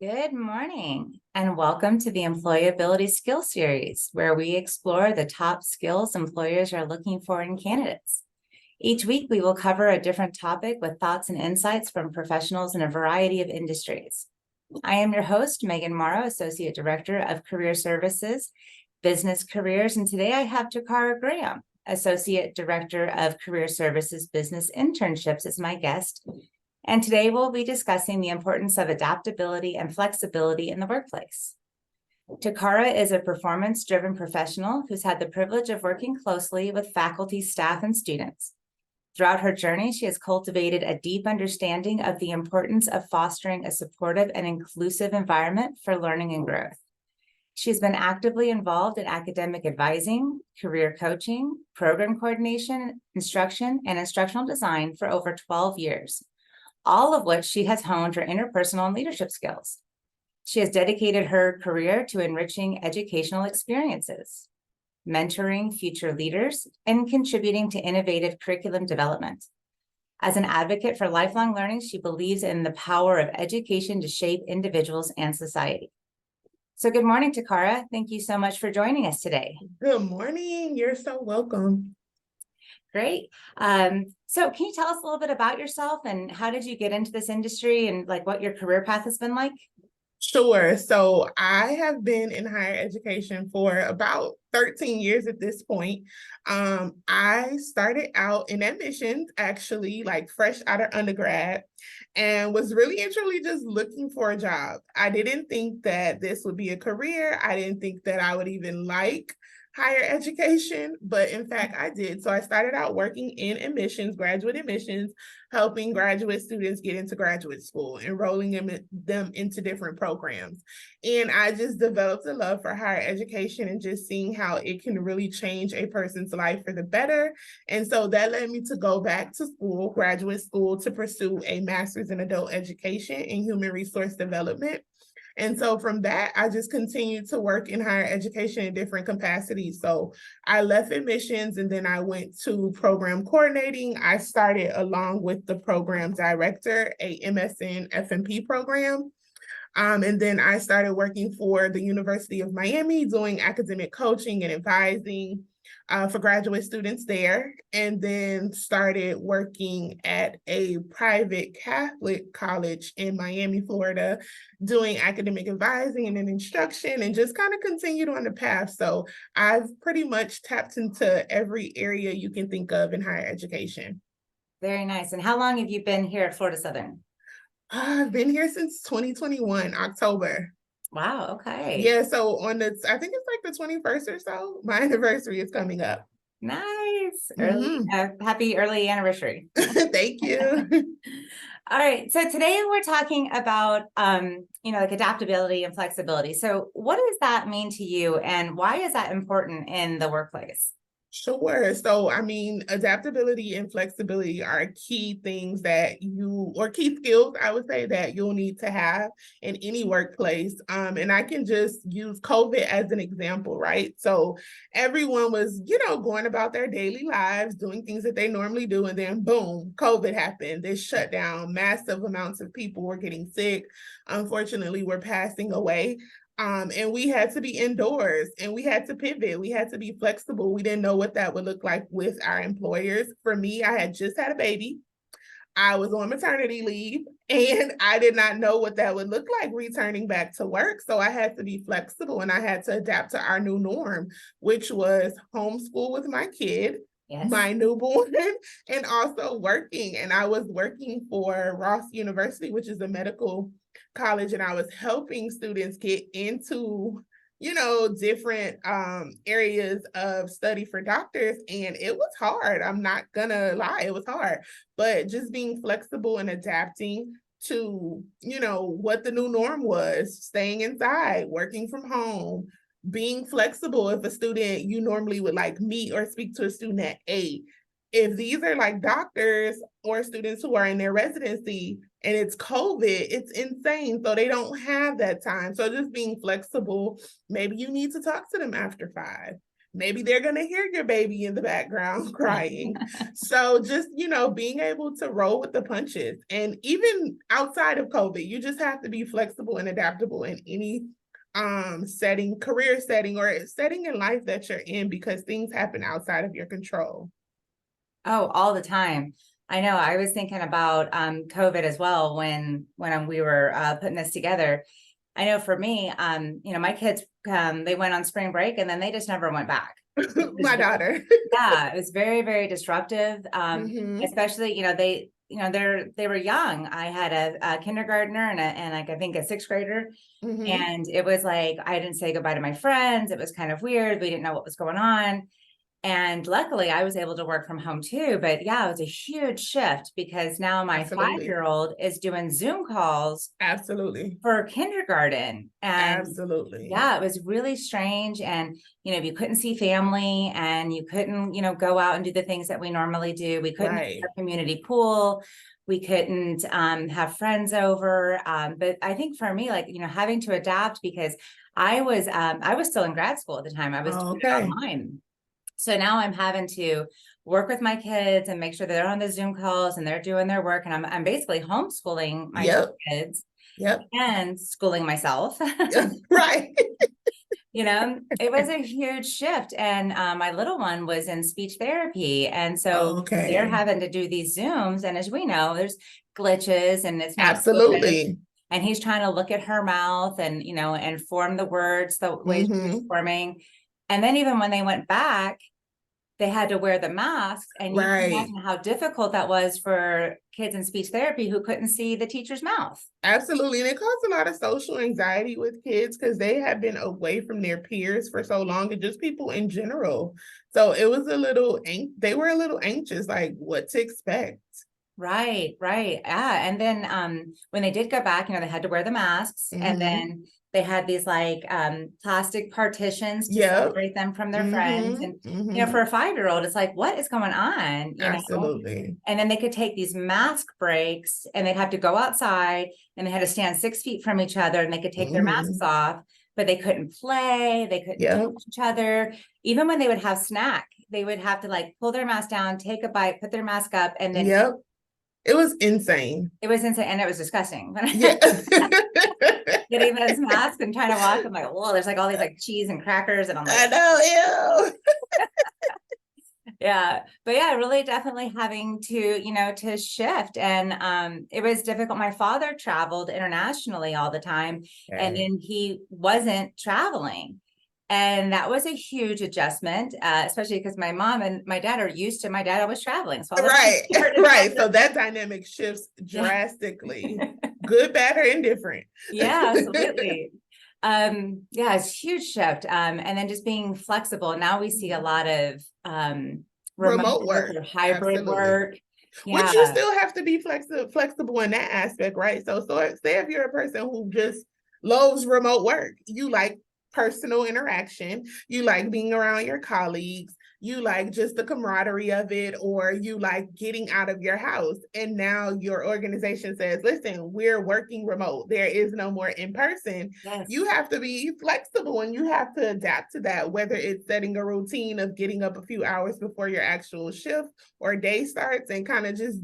Good morning, and welcome to the Employability Skills Series, where we explore the top skills employers are looking for in candidates. Each week, we will cover a different topic with thoughts and insights from professionals in a variety of industries. I am your host, Megan Morrow, Associate Director of Career Services, Business Careers, and today I have Takara Graham, Associate Director of Career Services Business Internships, as my guest. And today we'll be discussing the importance of adaptability and flexibility in the workplace. Takara is a performance-driven professional who's had the privilege of working closely with faculty, staff, and students. Throughout her journey, she has cultivated a deep understanding of the importance of fostering a supportive and inclusive environment for learning and growth. She's been actively involved in academic advising, career coaching, program coordination, instruction, and instructional design for over 12 years. All of which she has honed her interpersonal and leadership skills. She has dedicated her career to enriching educational experiences, mentoring future leaders, and contributing to innovative curriculum development. As an advocate for lifelong learning, she believes in the power of education to shape individuals and society. So good morning, Takara. Thank you so much for joining us today. Good morning. You're so welcome. Great. So can you tell us a little bit about yourself and how did you get into this industry and like what your career path has been like? Sure. So I have been in higher education for about 13 years at this point. I started out in admissions, actually, like fresh out of undergrad, and was really and truly just looking for a job. I didn't think that this would be a career. I didn't think that I would even like higher education, but in fact, I did. So I started out working in admissions, graduate admissions, helping graduate students get into graduate school, enrolling them into different programs. And I just developed a love for higher education and just seeing how it can really change a person's life for the better. And so that led me to go back to school, graduate school, to pursue a master's in adult education and human resource development. And so from that, I just continued to work in higher education in different capacities. So I left admissions and then I went to program coordinating. I started along with the program director, a MSN F&P program. And then I started working for the University of Miami, doing academic coaching and advising for graduate students there, and then started working at a private Catholic college in Miami, Florida, doing academic advising and then instruction, and just kind of continued on the path. So I've pretty much tapped into every area you can think of in higher education. Very nice. And how long have you been here at Florida Southern? I've been here since 2021, October. Wow, okay. Yeah, so I think it's like the 21st or so, my anniversary is coming up. Nice. Mm-hmm. Happy early anniversary. Thank you. All right. So today we're talking about, like adaptability and flexibility. So what does that mean to you and why is that important in the workplace? Sure. So, I mean, adaptability and flexibility are key things or key skills, I would say, that you'll need to have in any workplace. And I can just use COVID as an example, right? So everyone was, going about their daily lives, doing things that they normally do. And then boom, COVID happened. This shutdown, massive amounts of people were getting sick. Unfortunately, were passing away. And we had to be indoors and we had to pivot. We had to be flexible. We didn't know what that would look like with our employers. For me, I had just had a baby. I was on maternity leave and I did not know what that would look like returning back to work. So I had to be flexible and I had to adapt to our new norm, which was homeschool with my kid, Yes. my newborn, and also working. And I was working for Ross University, which is a medical college, and I was helping students get into different areas of study for doctors, and it was hard. I'm not gonna lie, it was hard, but just being flexible and adapting to what the new norm was, staying inside, working from home, being flexible. If a student, you normally would like meet or speak to a student at 8, if these are like doctors or students who are in their residency and it's COVID, it's insane. So they don't have that time. So just being flexible, maybe you need to talk to them after 5. maybe they're going to hear your baby in the background crying. So just, being able to roll with the punches. And even outside of COVID, you just have to be flexible and adaptable in any setting, career setting, or setting in life that you're in, because things happen outside of your control. Oh, all the time. I know. I was thinking about COVID as well when we were putting this together. I know for me, my kids they went on spring break and then they just never went back. My daughter. Yeah, it was very, very disruptive. Mm-hmm. Especially, they were young. I had a kindergartner and like I think a sixth grader. Mm-hmm. And it was like I didn't say goodbye to my friends. It was kind of weird. We didn't know what was going on. And luckily, I was able to work from home too. But yeah, it was a huge shift because now my Absolutely. 5-year-old is doing Zoom calls Absolutely. for kindergarten. And Absolutely. yeah, it was really strange. And, you couldn't see family and you couldn't, go out and do the things that we normally do. We couldn't have Right. a community pool. We couldn't have friends over. But I think for me, like, having to adapt because I was still in grad school at the time. I was Oh, doing it okay. online. So now I'm having to work with my kids and make sure that they're on the Zoom calls and they're doing their work. And I'm basically homeschooling my two Yep. kids Yep. and schooling myself. Right. It was a huge shift. And my little one was in speech therapy. And so they're Okay. having to do these Zooms. And as we know, there's glitches and it's not perfect. Absolutely. And he's trying to look at her mouth and, and form the words the way she was Mm-hmm. forming. And then even when they went back, they had to wear the masks. And you can Right. imagine how difficult that was for kids in speech therapy who couldn't see the teacher's mouth. Absolutely. And it caused a lot of social anxiety with kids because they have been away from their peers for so long, and just people in general. So it was they were a little anxious, like what to expect. Right, right. Yeah. And then when they did go back, they had to wear the masks and Mm-hmm. then they had these like plastic partitions to Yep. separate them from their friends. Mm-hmm. And, Mm-hmm. for a 5-year-old, it's like, what is going on? Absolutely. And then they could take these mask breaks and they'd have to go outside and they had to stand 6 feet from each other and they could take their masks Mm-hmm. off, but they couldn't play, they couldn't touch Yep. each other. Even when they would have snack, they would have to like pull their mask down, take a bite, put their mask up, and then Yep. It was insane. it was insane and it was disgusting. Yeah. Getting those masks and trying to walk, I'm like, whoa, there's like all these like cheese and crackers. And I'm like, I know, ew. yeah, but yeah, really definitely having to shift. And it was difficult. My father traveled internationally all the time, and Okay. then he wasn't traveling. And that was a huge adjustment, especially because my mom and my dad are used to my dad always traveling. So all this Right, hard right. So that dynamic shifts yeah. drastically. Good, bad, or indifferent. Yeah, absolutely. Yeah, it's a huge shift. And then just being flexible. Now we see a lot of remote Remote work work. or hybrid Absolutely. work. Which you Yeah. still have to be flexible in that aspect, right? So say if you're a person who just loves remote work, you like personal interaction, you like being around your colleagues, you like just the camaraderie of it, or you like getting out of your house. And now your organization says, listen, we're working remote. There is no more in person. You Yes. have to be flexible and you have to adapt to that, whether it's setting a routine of getting up a few hours before your actual shift or day starts and kind of just,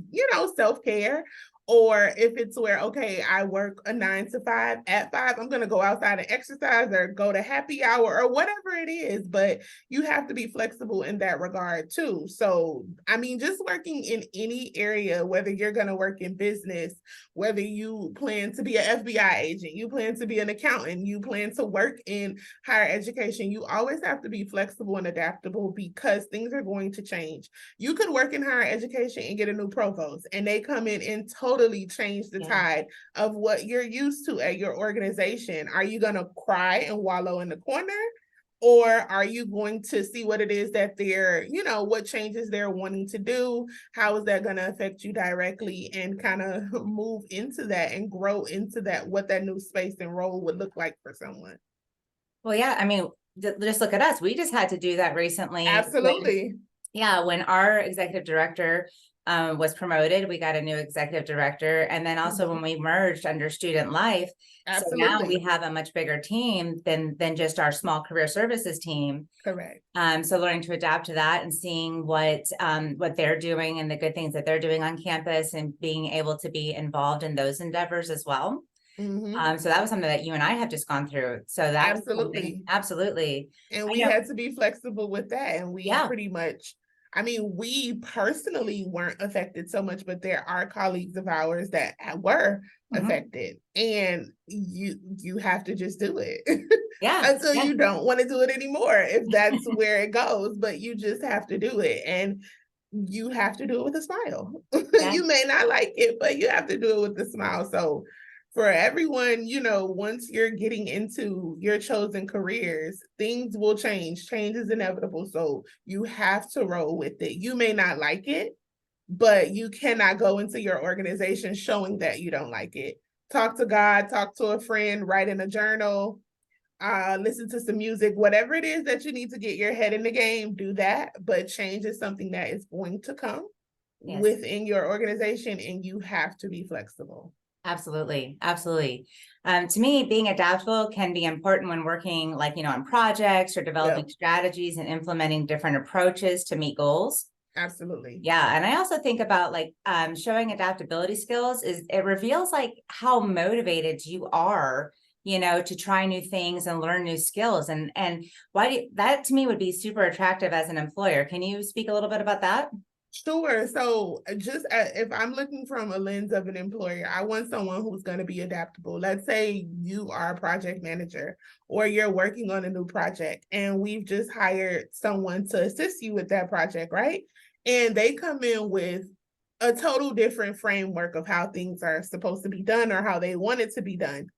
self-care. Or if it's where, okay, I work a 9 to 5, at 5, I'm going to go outside and exercise or go to happy hour or whatever it is. But you have to be flexible in that regard too. So, I mean, just working in any area, whether you're going to work in business, whether you plan to be an FBI agent, you plan to be an accountant, you plan to work in higher education, you always have to be flexible and adaptable because things are going to change. You could work in higher education and get a new provost, and they come in and totally change the Yeah. tide of what you're used to at your organization. Are you going to cry and wallow in the corner? Or are you going to see what it is that they're, what changes they're wanting to do? How is that going to affect you directly, and kind of move into that and grow into that, what that new space and role would look like for someone? Well, yeah, I mean, just look at us. We just had to do that recently when Absolutely. yeah, when our executive director was promoted. We got a new executive director. And then also when we merged under student life, so now we Absolutely. have a much bigger team than just our small career services team. Correct. So learning to adapt to that and seeing what they're doing and the good things that they're doing on campus and being able to be involved in those endeavors as well. So that was something that you and I have just gone through. So that was something, Absolutely. absolutely. And I we know, had to be flexible with that. And we yeah. pretty much, I mean, we personally weren't affected so much, but there are colleagues of ours that were affected. And you have to just do it Yeah. until Yeah. you don't want to do it anymore, if that's where it goes. But you just have to do it. And you have to do it with a smile. Yeah. You may not like it, but you have to do it with a smile. So for everyone, once you're getting into your chosen careers, things will change. Change is inevitable. So you have to roll with it. You may not like it, but you cannot go into your organization showing that you don't like it. Talk to God, talk to a friend, write in a journal, listen to some music, whatever it is that you need to get your head in the game, do that. But change is something that is going to come Yes. within your organization, and you have to be flexible. Absolutely. Absolutely. To me, being adaptable can be important when working on projects or developing strategies and implementing different approaches to meet goals. Absolutely. Yeah. And I also think about showing adaptability skills is it reveals how motivated you are, to try new things and learn new skills. And that to me would be super attractive as an employer. Can you speak a little bit about that? Sure. So just if I'm looking from a lens of an employer, I want someone who's going to be adaptable. Let's say you are a project manager or you're working on a new project and we've just hired someone to assist you with that project, right? And they come in with a total different framework of how things are supposed to be done or how they want it to be done.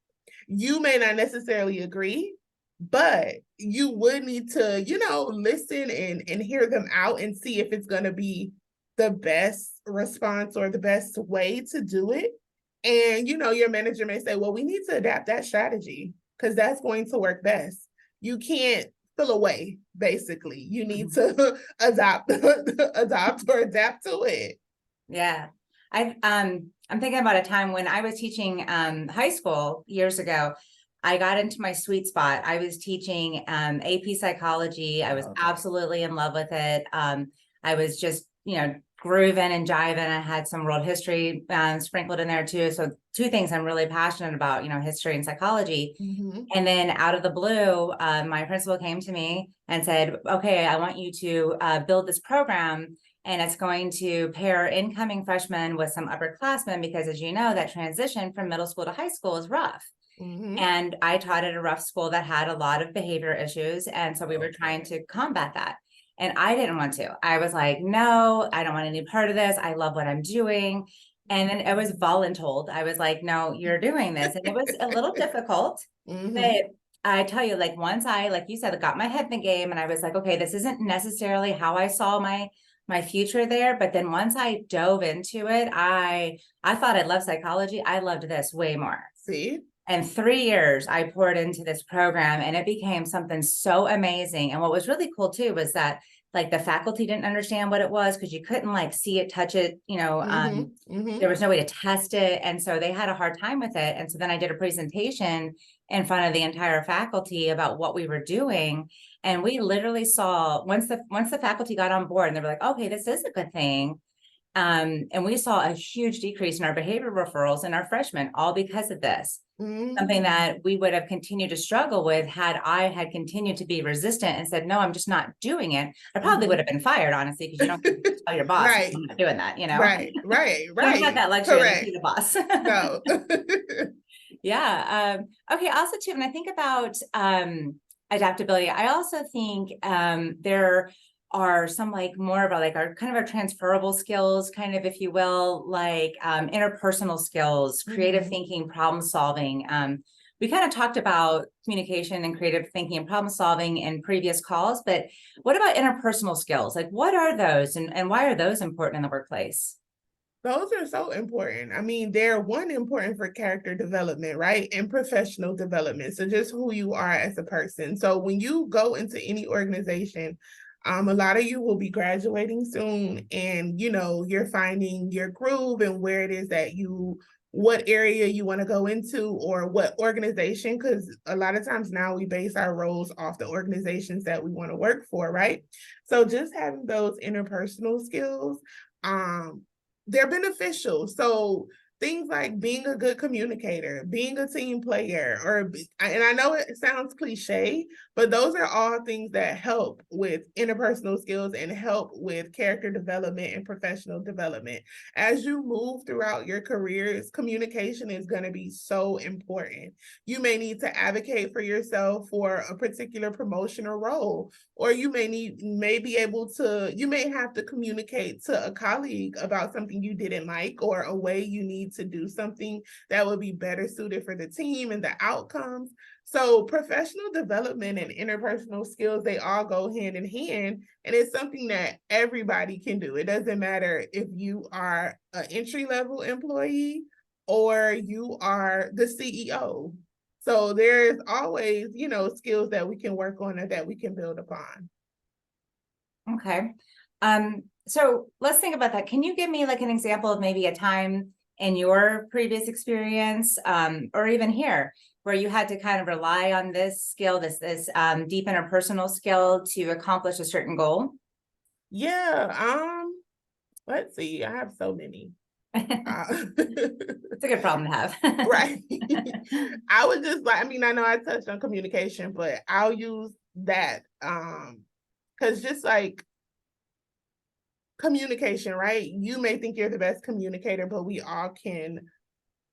You may not necessarily agree, but you would need to, listen and hear them out and see if it's going to be the best response or the best way to do it. And, your manager may say, well, we need to adapt that strategy because that's going to work best. You can't fill away, basically. You need to adopt or adapt to it. Yeah. I'm thinking about a time when I was teaching high school years ago. I got into my sweet spot. I was teaching AP psychology. I was absolutely in love with it. I was just, grooving and jiving. I had some world history sprinkled in there too. So two things I'm really passionate about, history and psychology. And then out of the blue, my principal came to me and said, okay, I want you to build this program. And it's going to pair incoming freshmen with some upperclassmen because, as you know, that transition from middle school to high school is rough. And I taught at a rough school that had a lot of behavior issues. And so we were trying to combat that. And I didn't want to. I was like, no, I don't want any part of this. I love what I'm doing. And then it was voluntold. I was like, no, you're doing this. And it was a little difficult. But I tell you, once I, like you said, got my head in the game and I was like, okay, this isn't necessarily how I saw my future there. But then once I dove into it, I thought I loved psychology. I loved this way more. See? And 3 years I poured into this program and it became something so amazing. And what was really cool too was that the faculty didn't understand what it was because you couldn't see it, touch it, there was no way to test it. And so they had a hard time with it. And so then I did a presentation in front of the entire faculty about what we were doing. And we literally saw once the faculty got on board and they were like, okay, this is a good thing. And we saw a huge decrease in our behavior referrals in our freshmen, all because of this. Something that we would have continued to struggle with had I had continued to be resistant and said, no, I'm just not doing it. I probably would have been fired, honestly, because you don't tell your boss, Right. I'm not doing that, Right. You don't have that luxury of being the boss. No. Yeah. Okay. Also, too, when I think about adaptability, I also think there are some more of our kind of our transferable skills, kind of, if you will, interpersonal skills, creative thinking, problem solving. We kind of talked about communication and creative thinking and problem solving in previous calls, but what about interpersonal skills? What are those and why are those important in the workplace? Those are so important. I mean, they're important for character development, right? And professional development. So just who you are as a person. So when you go into any organization, A lot of you will be graduating soon, and you're finding your groove and where it is that what area you want to go into or what organization, because a lot of times now we base our roles off the organizations that we want to work for, right? So just having those interpersonal skills, they're beneficial. So things like being a good communicator, being a team player, and I know it sounds cliche, but those are all things that help with interpersonal skills and help with character development and professional development. As you move throughout your careers, communication is going to be so important. You may need to advocate for yourself for a particular promotion or role, or you may have to communicate to a colleague about something you didn't like, or a way you need to do something that would be better suited for the team and the outcomes. So professional development and interpersonal skills, they all go hand in hand, and it's something that everybody can do. It doesn't matter if you are an entry-level employee or you are the CEO. So there's always, skills that we can work on and that we can build upon. Okay. So let's think about that. Can you give me like an example of maybe a time in your previous experience, or even here, where you had to kind of rely on this skill, this deep interpersonal skill to accomplish a certain goal? Yeah. Let's see. I have so many. It's a good problem to have. Right. I would just I know I touched on communication, but I'll use that because just like communication, right? You may think you're the best communicator, but we all can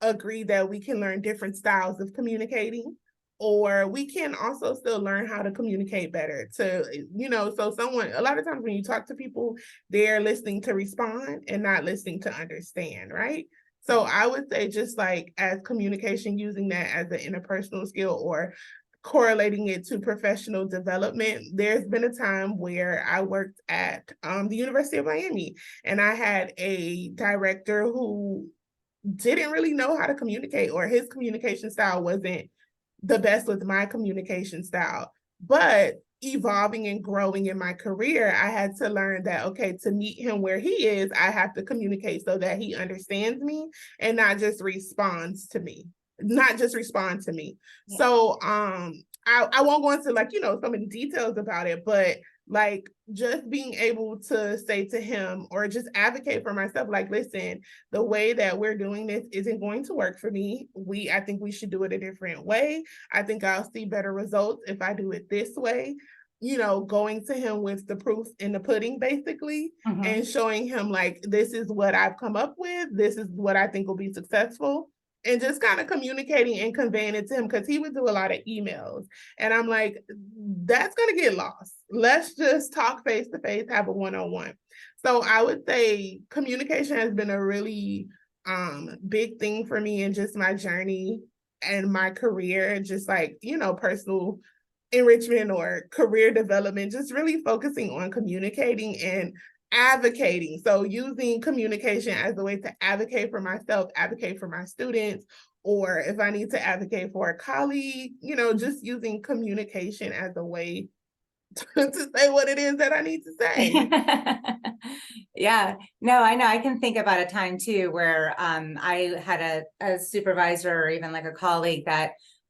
agree that we can learn different styles of communicating, or we can also still learn how to communicate better so a lot of times when you talk to people, they're listening to respond and not listening to understand, right? So I would say, just like as communication, using that as an interpersonal skill or correlating it to professional development. There's been a time where I worked at the University of Miami, and I had a director who didn't really know how to communicate, or his communication style wasn't the best with my communication style. But evolving and growing in my career, I had to learn that, okay, to meet him where he is, I have to communicate so that he understands me and not just responds to me. Not just respond to me. Yeah. So I won't go into so many details about it, but like just being able to say to him or just advocate for myself, like, listen, the way that we're doing this isn't going to work for me. I think we should do it a different way. I think I'll see better results if I do it this way. Going to him with the proof in the pudding, basically, and showing him like, this is what I've come up with. This is what I think will be successful. And just kind of communicating and conveying it to him, because he would do a lot of emails. And I'm like, that's going to get lost. Let's just talk face to face, have a one-on-one. So I would say communication has been a really big thing for me in just my journey and my career, just like, personal enrichment or career development, just really focusing on communicating and advocating. So using communication as a way to advocate for myself, advocate for my students, or if I need to advocate for a colleague, just using communication as a way to say what it is that I need to say. Yeah, no, I know. I can think about a time too where I had a supervisor or even like a colleague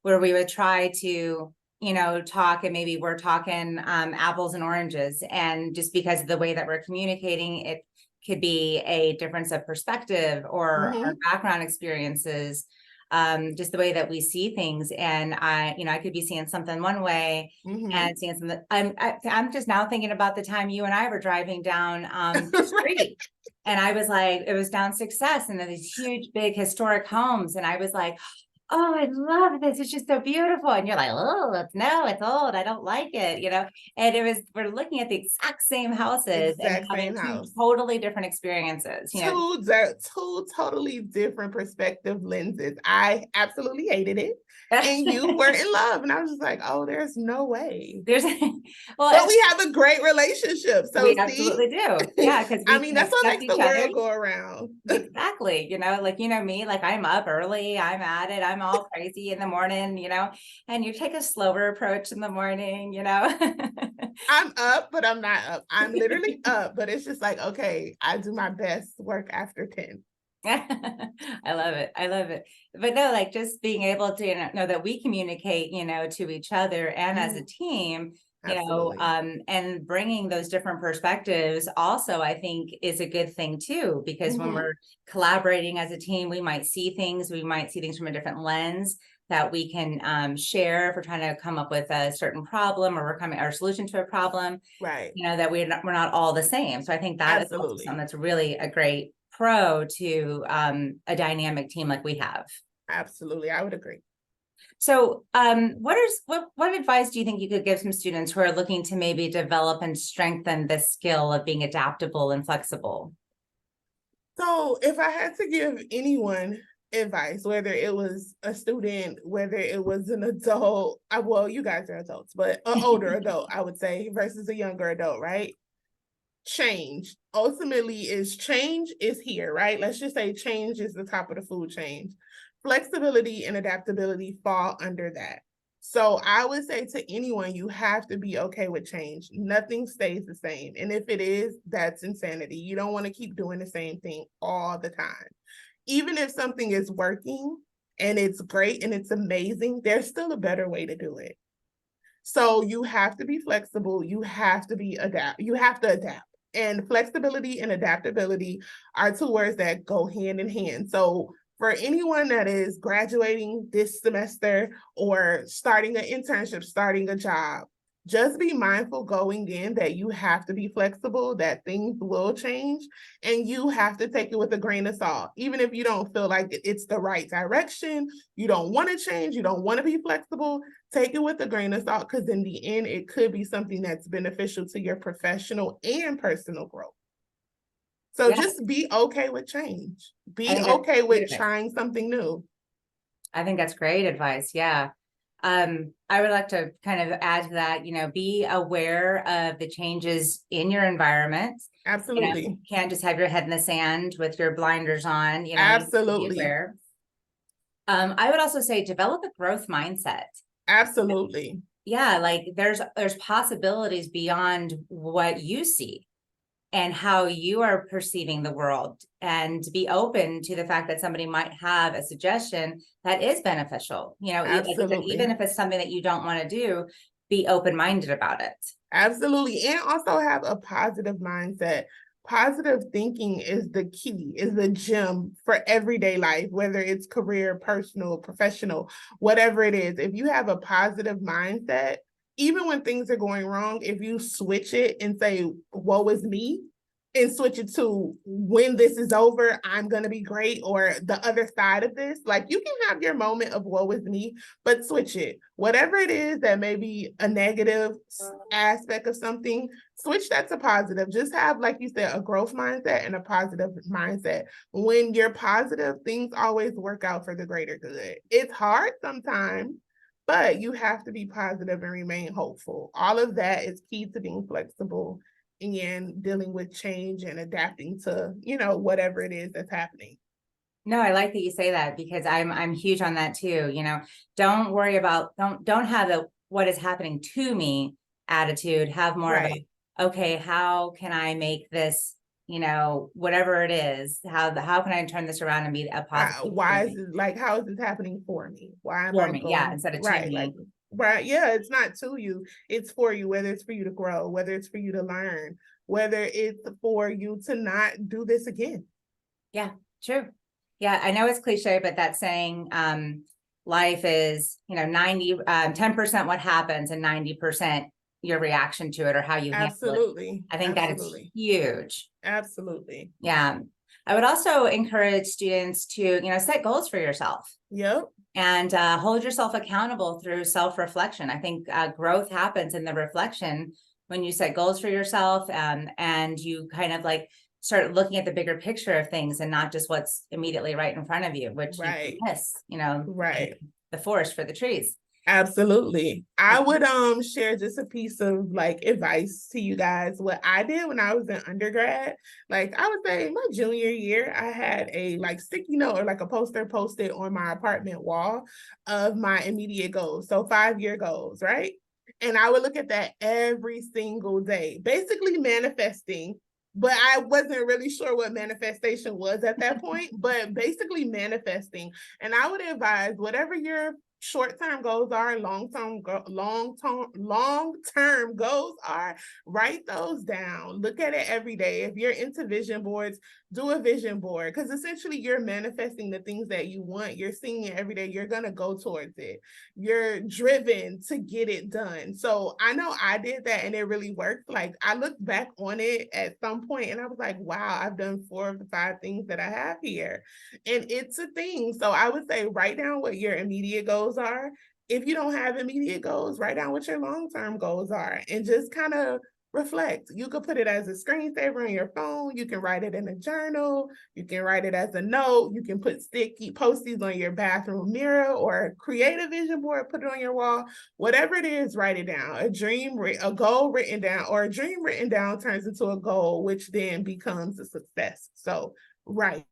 where we would try to talk, and maybe we're talking apples and oranges, and just because of the way that we're communicating, it could be a difference of perspective or our background experiences, just the way that we see things. And I could be seeing something one way and seeing something. I'm just now thinking about the time you and I were driving down the street, and I was like, it was down Success, and then these huge, big historic homes, and I was like, oh, I love this. It's just so beautiful. And you're like, oh, it's old. I don't like it, and we're looking at the exact same houses and having two totally different experiences. Two totally different perspective lenses. I absolutely hated it. And you were in love. And I was just like, oh, there's no way. But we have a great relationship. So we absolutely do. Yeah. Because that's what makes the world go around. Exactly. Like, me, like I'm up early, I'm at it, I'm I'm all crazy in the morning, and you take a slower approach in the morning, I'm up, but I'm not up. I'm literally up, but it's just like, okay, I do my best work after 10. I love it. I love it. But no, like just being able to know that we communicate, to each other and as a team, Absolutely. and bringing those different perspectives also, I think is a good thing too, because when we're collaborating as a team, we might see things from a different lens that we can share if we're trying to come up with a certain problem or we're coming our solution to a problem, Right. that we're not all the same. So I think that is also Absolutely. something that's really a great pro to a dynamic team like we have. Absolutely. I would agree. So what advice do you think you could give some students who are looking to maybe develop and strengthen the skill of being adaptable and flexible? So if I had to give anyone advice, whether it was a student, whether it was an adult, well, you guys are adults, but an older adult, I would say, versus a younger adult, right? Change ultimately change is here, right? Let's just say change is the top of the food chain. Flexibility and adaptability fall under that. So I would say to anyone, you have to be okay with change. Nothing stays the same. And if it is, that's insanity. You don't want to keep doing the same thing all the time. Even if something is working and it's great and it's amazing, there's still a better way to do it. So you have to be flexible. You have to adapt. And flexibility and adaptability are two words that go hand in hand. So for anyone that is graduating this semester or starting an internship, starting a job, just be mindful going in that you have to be flexible, that things will change, and you have to take it with a grain of salt. Even if you don't feel like it's the right direction, you don't want to change, you don't want to be flexible, take it with a grain of salt, because in the end, it could be something that's beneficial to your professional and personal growth. So just be okay with change. Be okay with trying something new. I think that's great advice. Yeah. I would like to kind of add to that, be aware of the changes in your environment. Absolutely. You can't just have your head in the sand with your blinders on, Absolutely. be aware. I would also say develop a growth mindset. Absolutely. Yeah, like there's possibilities beyond what you see and how you are perceiving the world, and be open to the fact that somebody might have a suggestion that is beneficial. Absolutely. Even if it's something that you don't want to do, be open-minded about it. Absolutely. And also have a positive mindset. Positive thinking is the key, is the gem for everyday life, whether it's career, personal, professional, whatever it is. If you have a positive mindset, even when things are going wrong, if you switch it and say, woe is me, and switch it to when this is over, I'm going to be great, or the other side of this, like you can have your moment of woe is me, but switch it. Whatever it is that may be a negative aspect of something, switch that to positive. Just have, like you said, a growth mindset and a positive mindset. When you're positive, things always work out for the greater good. It's hard sometimes, but you have to be positive and remain hopeful. All of that is key to being flexible and dealing with change and adapting to, whatever it is that's happening. No, I like that you say that, because I'm huge on that too. Don't worry about, don't have the what is happening to me attitude. Have more of a, okay, how can I make this, whatever it is, how can I turn this around and be a positive? Why is it like, how is this happening for me? Why am for I me? going Yeah, instead of to me. like right? Yeah, it's not to you, it's for you, whether it's for you to grow, whether it's for you to learn, whether it's for you to not do this again. Yeah, true. Yeah, I know it's cliche, but that saying, life is, 10% what happens and 90% your reaction to it or how you handle it. I think that is huge. Absolutely. Yeah. I would also encourage students to, set goals for yourself. Yep. And hold yourself accountable through self-reflection. I think growth happens in the reflection when you set goals for yourself, and you kind of like start looking at the bigger picture of things and not just what's immediately right in front of you, which you miss, right, the forest for the trees. Absolutely. I would share just a piece of like advice to you guys. What I did when I was in undergrad, like I would say my junior year, I had a like sticky note or like a poster posted on my apartment wall of my immediate goals. So 5-year goals, right? And I would look at that every single day, basically manifesting, but I wasn't really sure what manifestation was at that point, but basically manifesting. And I would advise whatever your short-term goals are and long-term goals are, write those down. Look at it every day. If you're into vision boards, do a vision board, because essentially you're manifesting the things that you want. You're seeing it every day. You're going to go towards it. You're driven to get it done. So I know I did that and it really worked. Like I looked back on it at some point and I was like, wow, I've done 4 of the 5 things that I have here. And it's a thing. So I would say write down what your immediate goals are. If you don't have immediate goals, write down what your long-term goals are and just kind of reflect. You could put it as a screensaver on your phone. You can write it in a journal. You can write it as a note. You can put sticky post-its on your bathroom mirror or create a vision board, put it on your wall. Whatever it is, write it down. A goal written down, or a dream written down turns into a goal, which then becomes a success. So write